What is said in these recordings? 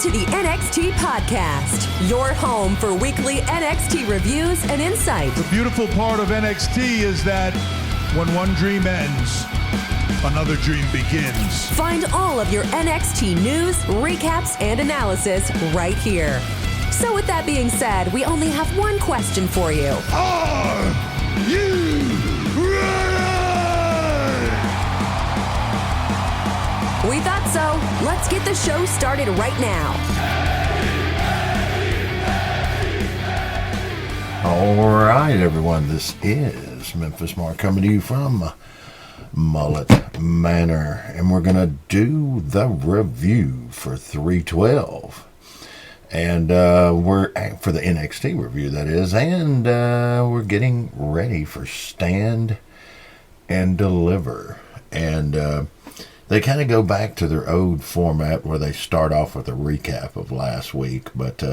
to the NXT Podcast, your home for weekly NXT reviews and insight. The beautiful part of NXT is that when one dream ends, another dream begins. Find all of your NXT news, recaps, and analysis right here. So with that being said, we only have one question for you. Are you ready? We thought so. Let's get the show started right now. All right, everyone. This is Memphis Mark coming to you from Mullet Manor, and we're going to do the review for 312. And we're for the NXT review, that is, and we're getting ready for Stand and Deliver. And they kind of go back to their old format where they start off with a recap of last week. But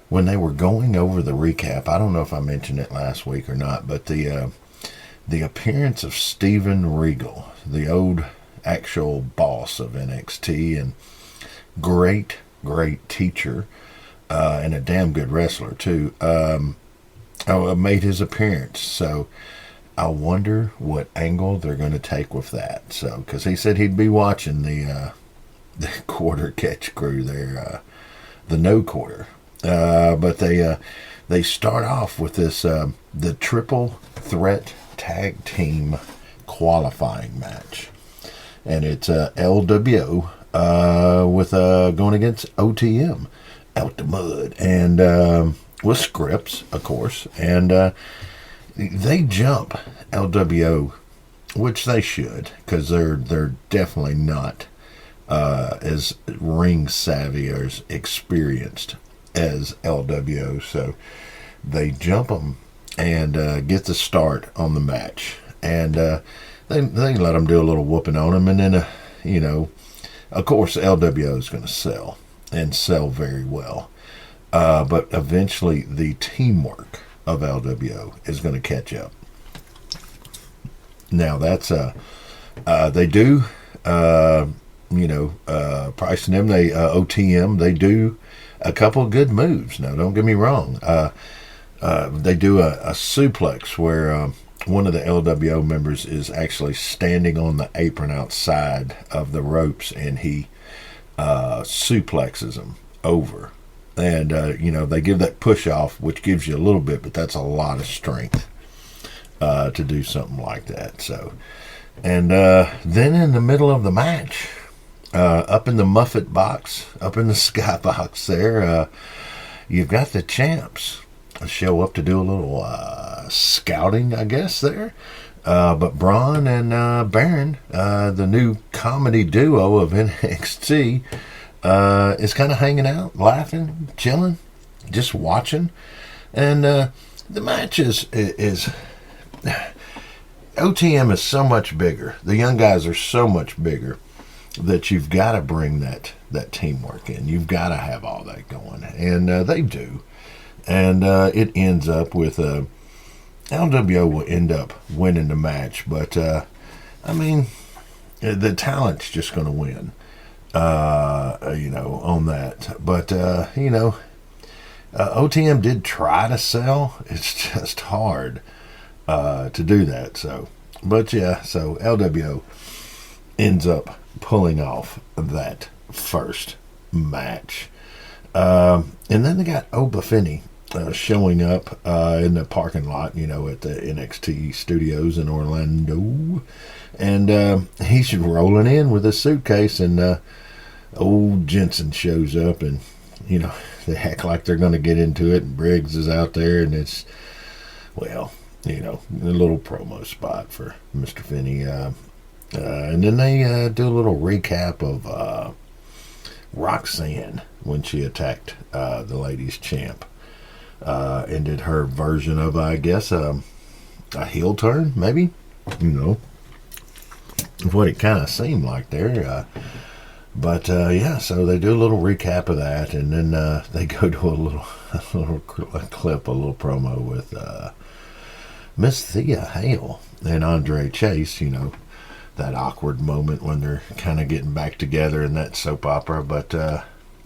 when they were going over the recap, I don't know if I mentioned it last week or not, but the appearance of Steven Regal, the old actual boss of NXT and great teacher and a damn good wrestler too, made his appearance. So I wonder what angle they're going to take with that. So, because he said he'd be watching the quarter catch crew there, the no quarter. But they start off with this the triple threat tag team qualifying match, and it's LWO with going against OTM out the mud, and with scripts, of course, and they jump LWO, which they should, because they're definitely not as ring savvy or as experienced as LWO, so they jump them and get the start on the match, and they let them do a little whooping on them, and then of course LWO is going to sell and sell very well, but eventually the teamwork of LWO is going to catch up. Now that's they do Price and them, they OTM, they do a couple of good moves. Now don't get me wrong, they do a suplex where one of the LWO members is actually standing on the apron outside of the ropes, and he suplexes him over. And, they give that push off, which gives you a little bit, but that's a lot of strength to do something like that. So, and then in the middle of the match, up in the Muffet box, up in the sky box there, you've got the champs show up to do a little scouting, I guess, there. But Braun and Baron, the new comedy duo of NXT, is kind of hanging out, laughing, chilling, just watching. And the match is OTM is so much bigger. The young guys are so much bigger that you've got to bring that teamwork in. You've got to have all that going. And they do. And it ends up with LWO will end up winning the match. But, the talent's just going to win. On that. But, OTM did try to sell. It's just hard to do that. So LWO ends up pulling off that first match. And then they got Oba Finney showing up in the parking lot, at the NXT studios in Orlando. And he's rolling in with a suitcase, and old Jensen shows up, and they act like they're going to get into it, and Briggs is out there, and it's a little promo spot for Mr. Finney, and then they do a little recap of Roxanne when she attacked the ladies champ, and did her version of, I guess, a heel turn, maybe, what it kind of seemed like there. But so they do a little recap of that, and then they go to a little clip, a little promo with Miss Thea Hale and Andre Chase, that awkward moment when they're kind of getting back together in that soap opera. But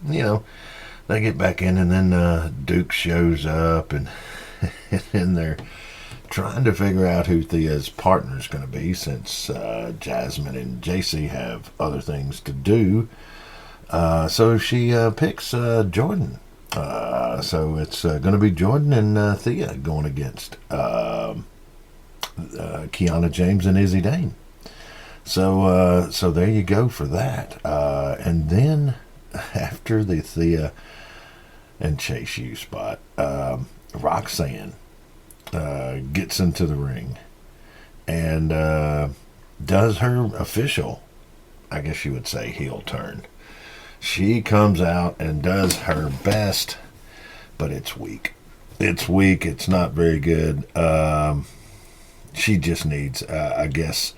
they get back in, and then Duke shows up, and and they're trying to figure out who Thea's partner is going to be, since Jasmine and JC have other things to do. So she picks Jordan. So it's going to be Jordan and Thea going against Kiana James and Izzy Dane. So there you go for that. And then after the Thea and Chase U spot, Roxanne gets into the ring and does her official, I guess you would say, heel turn. She comes out and does her best, but it's weak. It's weak. It's not very good. She just needs, I guess,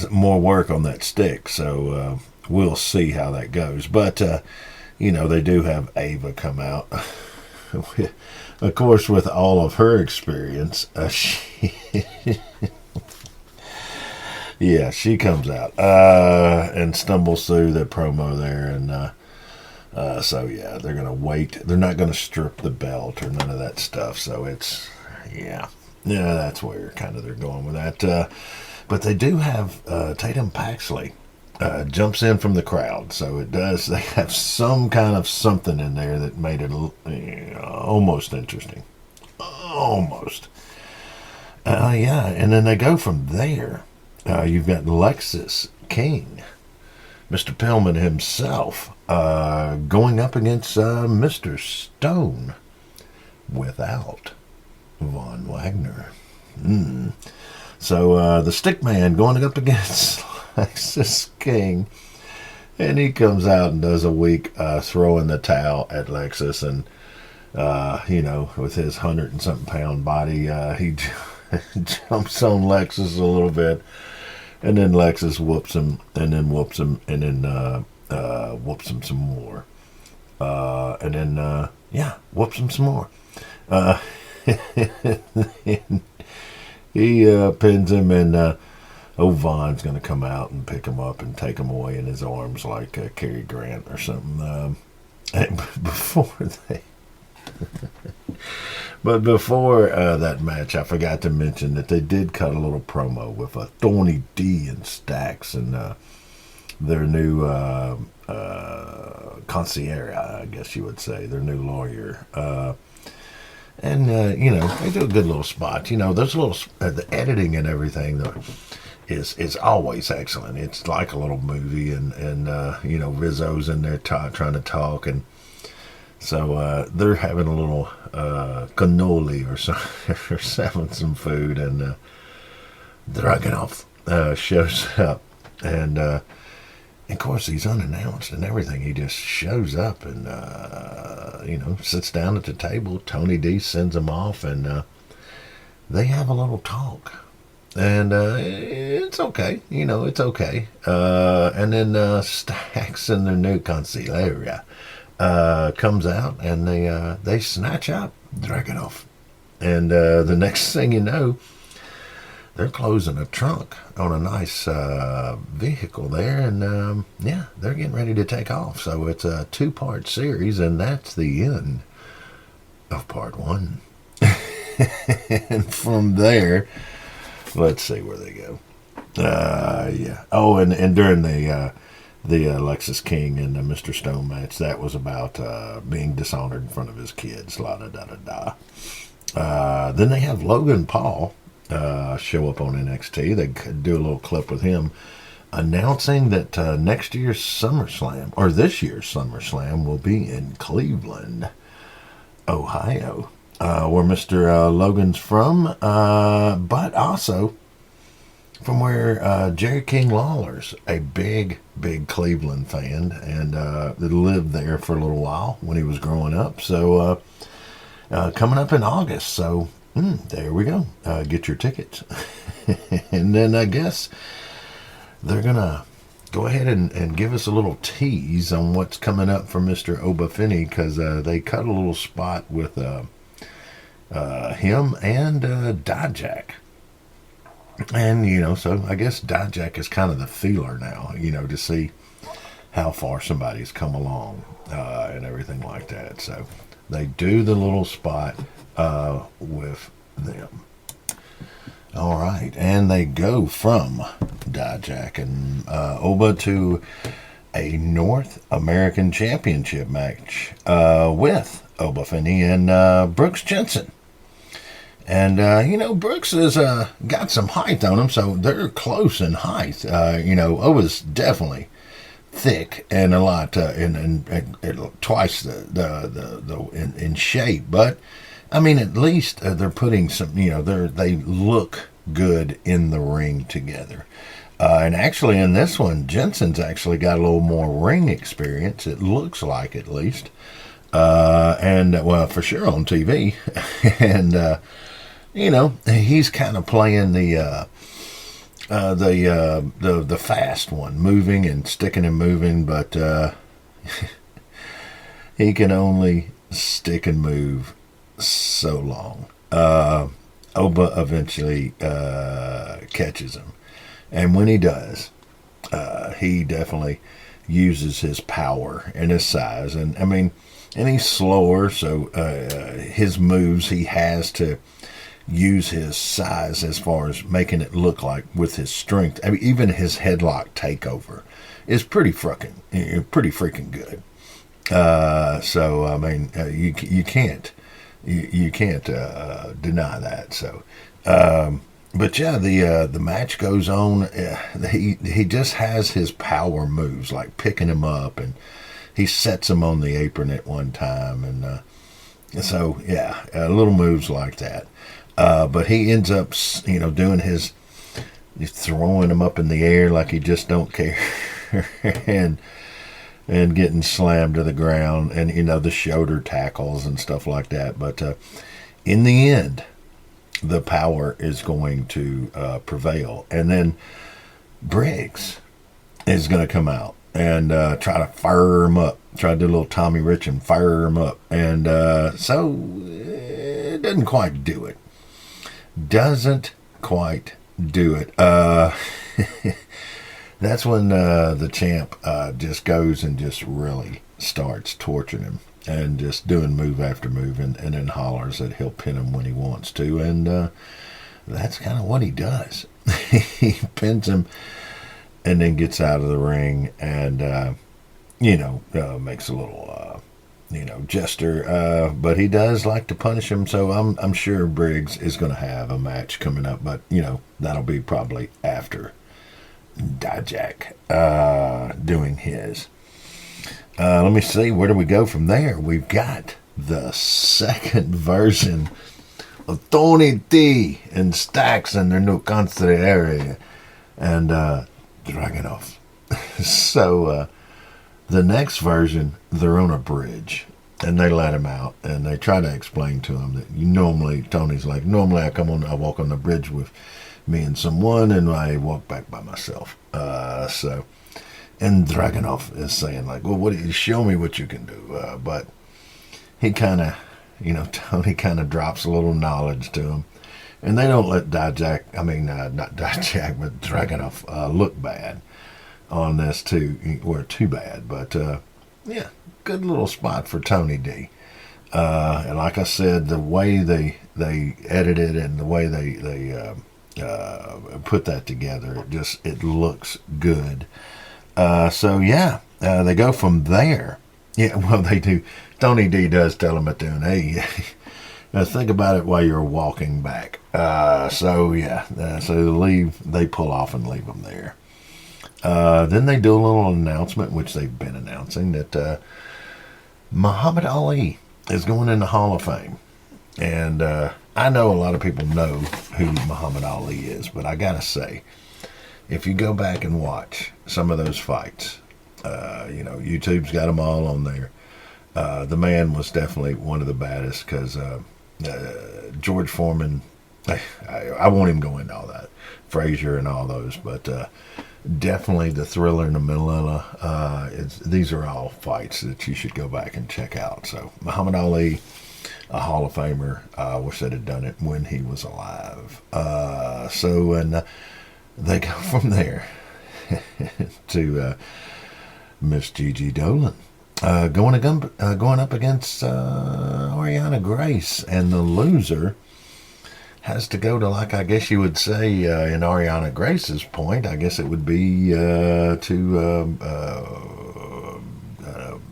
more work on that stick. So we'll see how that goes. But, they do have Ava come out. Of course, with all of her experience, she comes out and stumbles through the promo there. And they're going to wait. They're not going to strip the belt or none of that stuff. So it's, that's where kind of they're going with that. But they do have Tatum Paxley jumps in from the crowd. So it does. They have some kind of something in there that made it almost interesting. Almost. And then they go from there. You've got Lexus King, Mr. Pillman himself, going up against Mr. Stone without Von Wagner. So the Stick Man going up against Lexus King, and he comes out and does a weak throw in the towel at Lexus, and with his 100 and something pound body, he jumps on Lexus a little bit. And then Lexus whoops him, and then whoops him, and then whoops him some more. And then, whoops him some more. He pins him, and Von's going to come out and pick him up and take him away in his arms like Cary Grant or something. And before they... But before that match, I forgot to mention that they did cut a little promo with Thorny D and Stax and their new concierge, I guess you would say, their new lawyer. And they do a good little spot. Those little the editing and everything though is always excellent. It's like a little movie, and Rizzo's in there trying to talk, and so they're having a little cannoli or selling some food, and Dragunov shows up, and of course he's unannounced and everything. He just shows up and sits down at the table. Tony D sends him off, and they have a little talk, and it's okay. It's okay. And then Stax and their new consigliere comes out, and they snatch up Dragunov, and the next thing you know, they're closing a trunk on a nice vehicle there, and they're getting ready to take off. So it's a 2-part series, and that's the end of part 1. And from there, let's see where they go. Oh, and during the Lexus King and the Mr. Stone match, that was about being dishonored in front of his kids. La-da-da-da-da. Then they have Logan Paul show up on NXT. They do a little clip with him announcing that next year's SummerSlam, or this year's SummerSlam, will be in Cleveland, Ohio, where Mr. Logan's from, but also from where Jerry King Lawler's a big Cleveland fan, and lived there for a little while when he was growing up. So coming up in August, so there we go. Get your tickets. And then I guess they're going to go ahead and give us a little tease on what's coming up for Mr. Obafemi, because they cut a little spot with him and Dijak. And, so I guess Dijak is kind of the feeler now, to see how far somebody's come along and everything like that. So they do the little spot with them. All right, and they go from Dijak and Oba to a North American Championship match with Oba Finney and Brooks Jensen. And, Brooks has got some height on him, so they're close in height. Oba's definitely thick and a lot, twice in shape. But, I mean, at least they're putting some, they look good in the ring together. And actually in this one, Jensen's actually got a little more ring experience. It looks like, at least. For sure on TV. And, he's kind of playing the fast one, moving and sticking and moving, but he can only stick and move so long. Oba eventually catches him, and when he does, he definitely uses his power and his size, and he's slower, so his moves, he has to use his size as far as making it look like with his strength. Even his headlock takeover is pretty freaking good. You can't deny that. So, the match goes on. He just has his power moves, like picking him up, and he sets him on the apron at one time, and little moves like that. But he ends up, doing he's throwing him up in the air like he just don't care, and getting slammed to the ground, and the shoulder tackles and stuff like that. But in the end, the power is going to prevail, and then Briggs is going to come out and try to fire him up, try to do a little Tommy Rich and fire him up, and so it doesn't quite do it. Doesn't quite do it. That's when the champ just goes and just really starts torturing him and just doing move after move, and then hollers that he'll pin him when he wants to, and that's kind of what he does. He pins him and then gets out of the ring and makes a little gesture, but he does like to punish him, so I'm sure Briggs is going to have a match coming up, but that'll be probably after Dijak doing his. Let me see, where do we go from there? We've got the second version of Tony D and Stacks in their new concert area, and Dragunov. So the next version, they're on a bridge, and they let him out, and they try to explain to him that Tony's like, normally I walk on the bridge with me and someone, and I walk back by myself. And Dragunov is saying like, well, show me what you can do. But he kind of, Tony kind of drops a little knowledge to him, and they don't let not Dijak, but Dragunov look bad on this too, or too bad, but good little spot for Tony D. And like I said, the way they edited and the way they put that together, it looks good. They go from there. Yeah, well, they do. Tony D does tell him at the end, hey, think about it while you're walking back. So they pull off and leave him there. Then they do a little announcement, which they've been announcing, that Muhammad Ali is going in the Hall of Fame. And I know a lot of people know who Muhammad Ali is, but I gotta say, if you go back and watch some of those fights, YouTube's got them all on there. The man was definitely one of the baddest, because George Foreman, I won't even go into all that, Frazier and all those, but definitely the Thriller and the Manila. These are all fights that you should go back and check out. So Muhammad Ali, a Hall of Famer. I wish they'd have done it when he was alive. They go from there to Miss Gigi Dolan. Going up against Ariana Grace, and the loser has to go to, like, I guess you would say, in Ariana Grace's point, I guess it would be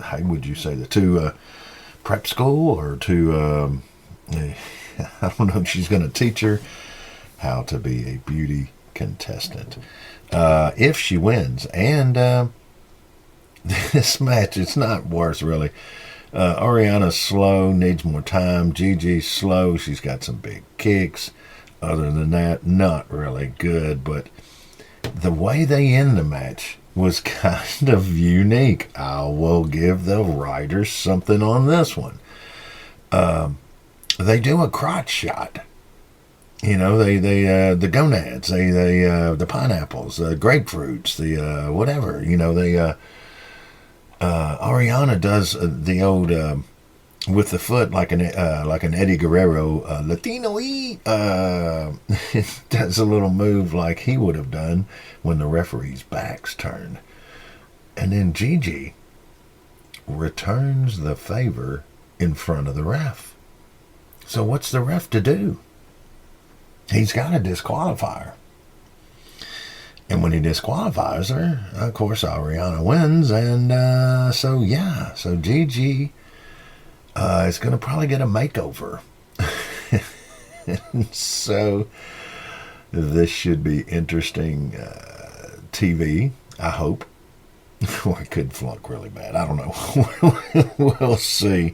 how would you say that, to prep school, or to, I don't know, she's going to teach her how to be a beauty contestant. If she wins, and this match, it's not worse, really. Ariana's slow, needs more time. Gigi's slow, she's got some big kicks. Other than that, not really good. But the way they end the match was kind of unique. I will give the writers something on this one. They do a crotch shot. You know, they the gonads, the pineapples, the grapefruits, the whatever. You know, Ariana does the old with the foot, like an Eddie Guerrero Latino-y. Does a little move like he would have done when the referee's back's turned. And then Gigi returns the favor in front of the ref. So what's the ref to do? He's got to disqualify her. And when he disqualifies her, of course, Ariana wins. And so Gigi is going to probably get a makeover. So this should be interesting TV, I hope. Or it could flunk really bad. I don't know. We'll see.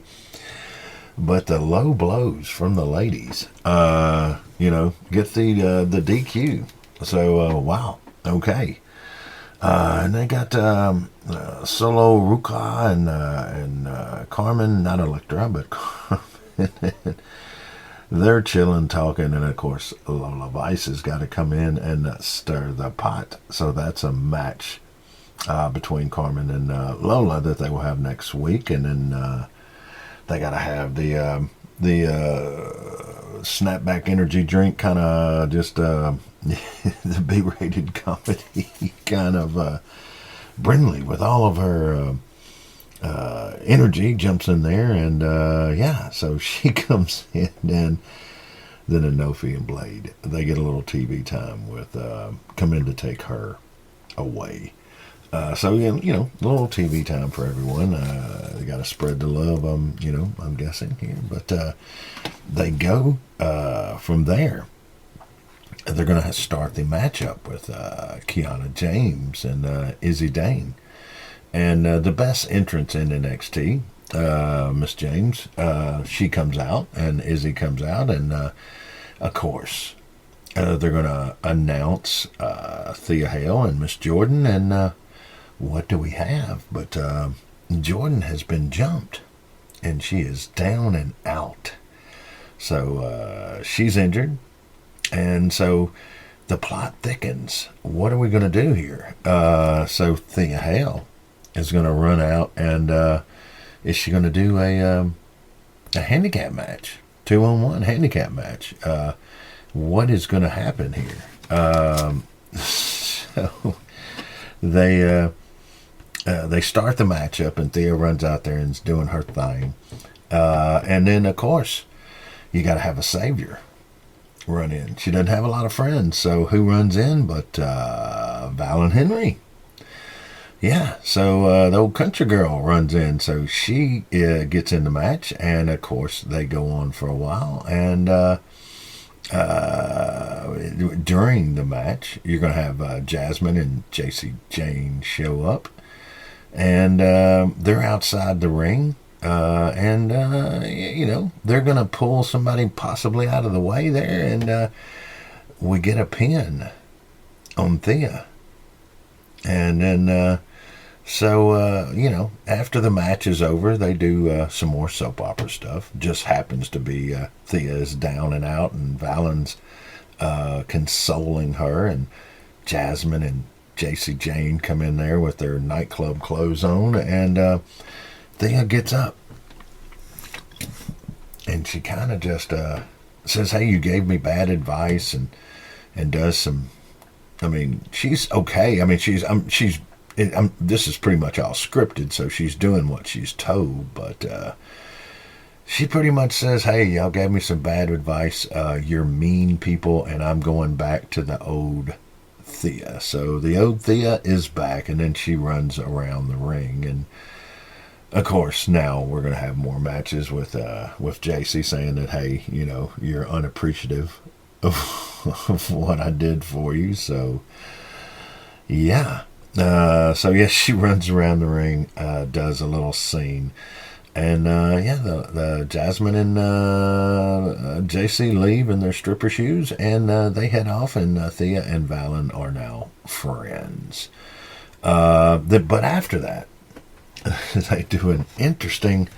But the low blows from the ladies, get the DQ. So, wow. Okay. And they got Solo Ruka and Carmen, not Electra, but Carmen. They're chilling, talking, and of course Lola Vice has got to come in and stir the pot. So that's a match between Carmen and Lola that they will have next week, and then they got to have the snapback energy drink, kind of just the B-rated comedy kind of Brindley with all of her energy jumps in there, and so she comes in, and then Inofi and Blade, they get a little TV time with come in to take her away. So a little TV time for everyone. They got to spread the love. I'm guessing here, but they go from there. They're going to start the matchup with Kiana James and Izzy Dane, and the best entrance in NXT, Miss James. She comes out, and Izzy comes out, and of course they're going to announce Thea Hale and Miss Jordan, and what do we have? But Jordan has been jumped, and she is down and out. So she's injured, and so the plot thickens. What are we going to do here? So Thea Hale is going to run out, and is she going to do a handicap match, 2-on-1 handicap match? What is going to happen here? So they start the matchup, and Thea runs out there and is doing her thing. And then, of course, you got to have a savior run in. She doesn't have a lot of friends, so who runs in but Val and Henry? Yeah, so the old country girl runs in, so she gets in the match, and, of course, they go on for a while. And during the match, you're going to have Jasmine and JC Jane show up. And they're outside the ring, and they're going to pull somebody possibly out of the way there, and we get a pin on Thea. And then, after the match is over, they do some more soap opera stuff. Just happens to be Thea is down and out, and Valen's consoling her, and Jasmine and JC Jane come in there with their nightclub clothes on, and Thea gets up, and she kind of just says, "Hey, you gave me bad advice," and does some. I mean, she's okay. I mean, she's this is pretty much all scripted, so she's doing what she's told, but she pretty much says, hey, y'all gave me some bad advice. You're mean people, and I'm going back to the old Thea. So the old Thea is back, and then she runs around the ring. And, of course, now we're going to have more matches with JC saying that, hey, you're unappreciative of what I did for you. So, yeah. She runs around the ring, does a little scene. And, the Jasmine and JC leave in their stripper shoes, and they head off, and Thea and Valen are now friends. But after that, they do an interesting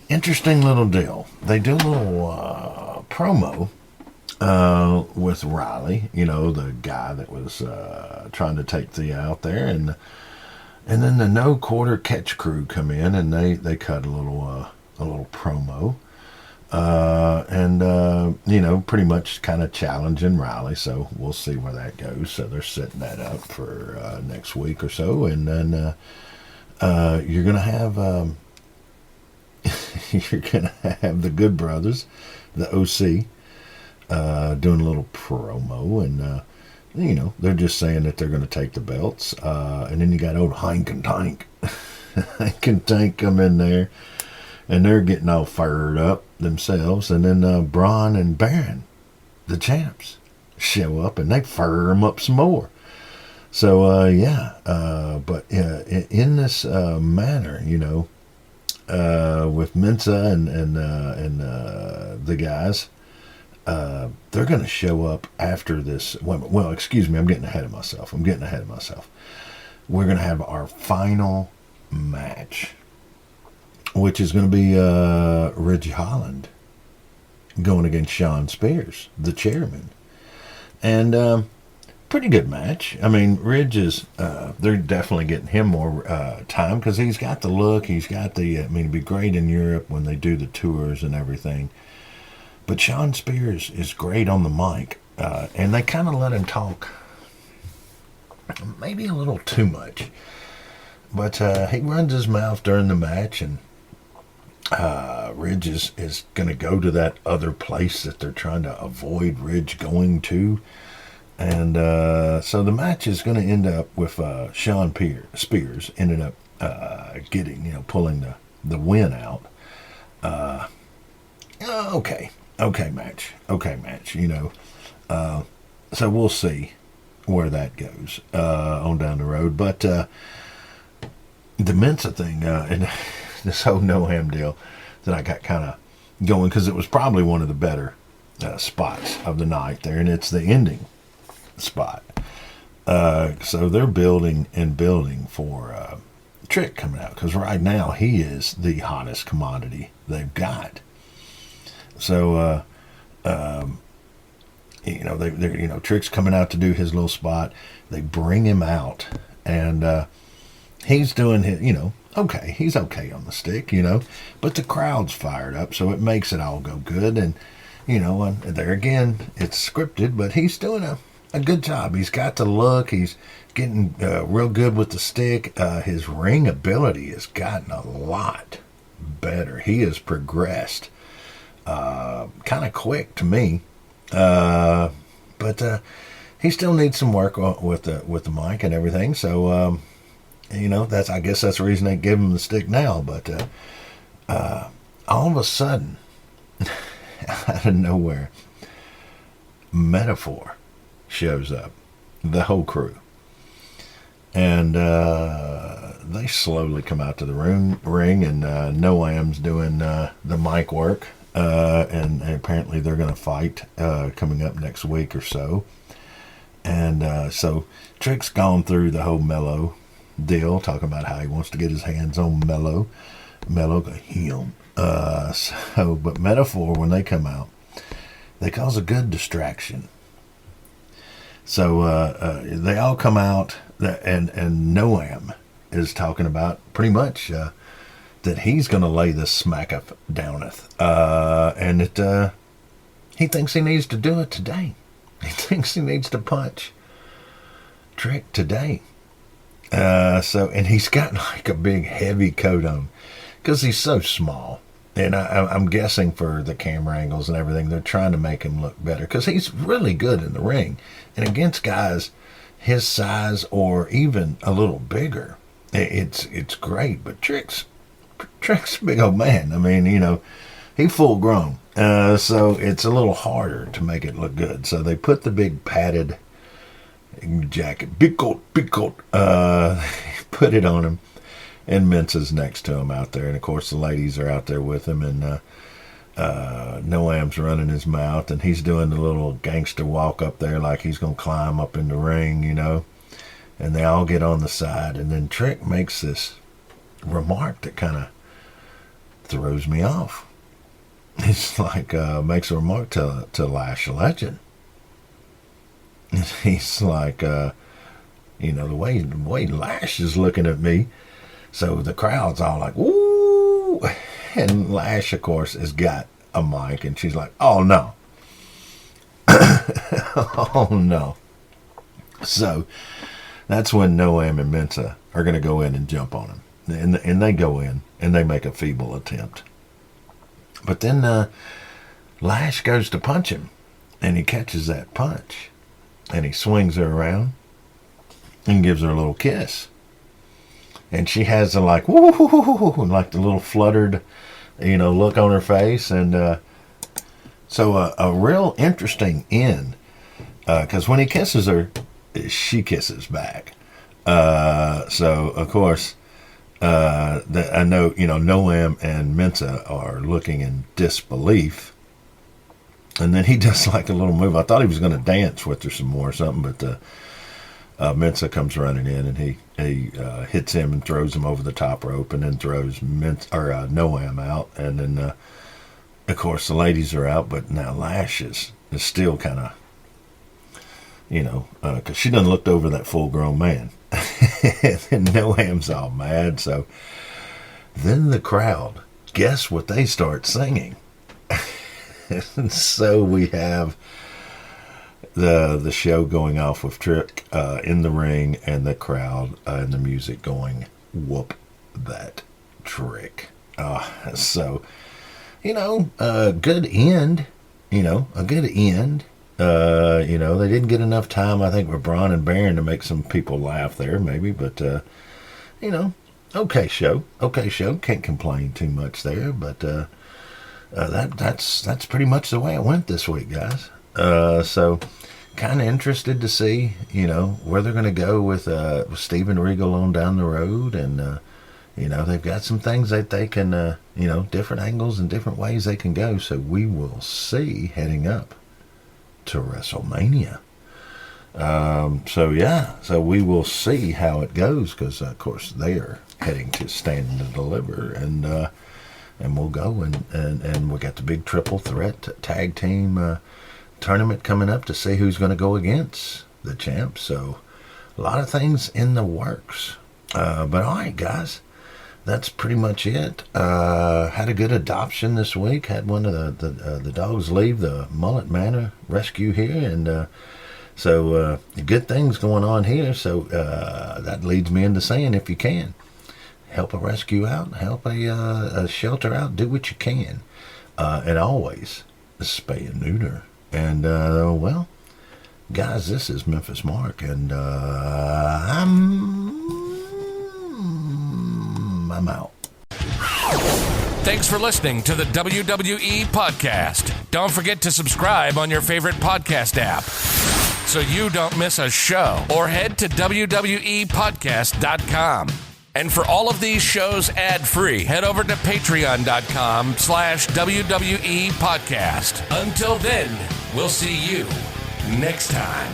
little deal. They do a little promo with Riley, the guy that was trying to take Thea out there, and then the No Quarter Catch crew come in, and they cut a little promo, pretty much kind of challenging Riley. So we'll see where that goes. So they're setting that up for next week or so, and then you're gonna have the Good Brothers, the OC, doing a little promo, and they're just saying that they're going to take the belts. And then you got old Hank and Tank. Hank and Tank come in there, and they're getting all fired up themselves. And then Braun and Baron, the champs, show up, and they fire them up some more. So, but in this manner, with Mensa and the guys, they're going to show up after this. Well, excuse me, I'm getting ahead of myself. We're going to have our final match, which is going to be Ridge Holland going against Shawn Spears, the chairman. And pretty good match. I mean, Ridge is, they're definitely getting him more time because he's got the look. He's got it'd be great in Europe when they do the tours and everything. But Shawn Spears is great on the mic, and they kind of let him talk maybe a little too much. But he runs his mouth during the match, and Ridge is going to go to that other place that they're trying to avoid Ridge going to. And so the match is going to end up with Shawn Spears ended up pulling the win out. Okay match. So we'll see where that goes on down the road. But the Mensa thing and this whole no-ham deal that I got kind of going because it was probably one of the better spots of the night there, and it's the ending spot. So they're building for Trick coming out because right now he is the hottest commodity they've got. So, Trick's coming out to do his little spot. They bring him out, and he's doing his, okay. He's okay on the stick, but the crowd's fired up, so it makes it all go good. And, and there again, it's scripted, but he's doing a good job. He's got the look. He's getting real good with the stick. His ring ability has gotten a lot better. He has progressed. Kind of quick to me, but he still needs some work with the mic and everything. So I guess that's the reason they give him the stick now. But all of a sudden, out of nowhere, Metaphor shows up, the whole crew, and they slowly come out to the ring, and Noam's doing the mic work. And apparently they're going to fight coming up next week or so. And so Trick's gone through the whole Mello deal, talking about how he wants to get his hands on Mello got him. But Metaphor, when they come out, they cause a good distraction. So they all come out, and Noam is talking about pretty much that he's going to lay this smack up downeth, and that he thinks he needs to do it today. He thinks he needs to punch Trick today. And he's got like a big heavy coat on because he's so small. And I'm guessing for the camera angles and everything, they're trying to make him look better because he's really good in the ring. And against guys his size or even a little bigger, it's great. But Trick's a big old man. I mean, he's full grown. So it's a little harder to make it look good. So they put the big padded jacket, big coat, put it on him. And Mensa's next to him out there. And, of course, the ladies are out there with him. And Noam's running his mouth. And he's doing the little gangster walk up there like he's going to climb up in the ring, And they all get on the side. And then Trick makes this remark that kind of throws me off. It's like makes a remark to Lash Legend. And he's like, the way Lash is looking at me. So the crowd's all like, woo! And Lash, of course, has got a mic, and she's like, oh, no. Oh, no. So that's when Noam and Mensa are going to go in and jump on him. And they go in, and they make a feeble attempt. But then Lash goes to punch him, and he catches that punch. And he swings her around and gives her a little kiss. And she has a like, woo, like the little fluttered, look on her face. And so a real interesting end. Because when he kisses her, she kisses back. So, of course, I know, Noam and Mensa are looking in disbelief. And then he does like a little move. I thought he was going to dance with her some more or something, but Mensa comes running in, and he hits him and throws him over the top rope, and then throws Noam out. And then, of course, the ladies are out, but now Lash is still kind of, because she done looked over that full-grown man. And Noam's all mad. So then the crowd, guess what they start singing? And so we have the show going off with Trick in the ring, and the crowd and the music going, whoop that Trick. So, a good end, a good end. They didn't get enough time, I think, with Braun and Baron to make some people laugh there, maybe, but, okay show. Can't complain too much there, but that's pretty much the way it went this week, guys. So kind of interested to see, where they're going to go with Steven Regal on down the road. And, they've got some things that they can, different angles and different ways they can go. So we will see heading up to WrestleMania. So we will see how it goes because, of course, they're heading to Stand and Deliver. And we'll go and we got the big triple threat tag team tournament coming up to see who's going to go against the champs. So a lot of things in the works. But all right, guys, that's pretty much it. Had a good adoption this week. Had one of the dogs leave the Mullet Manor rescue here, and so good things going on here. So that leads me into saying, if you can, help a rescue out, help a shelter out, do what you can. And always spay and neuter. And, well, guys, this is Memphis Mark, and I'm out. Thanks for listening to the WWE Podcast. Don't forget to subscribe on your favorite podcast app so you don't miss a show, or head to WWEpodcast.com. And for all of these shows ad-free, head over to patreon.com/WWE Podcast. Until then, we'll see you next time.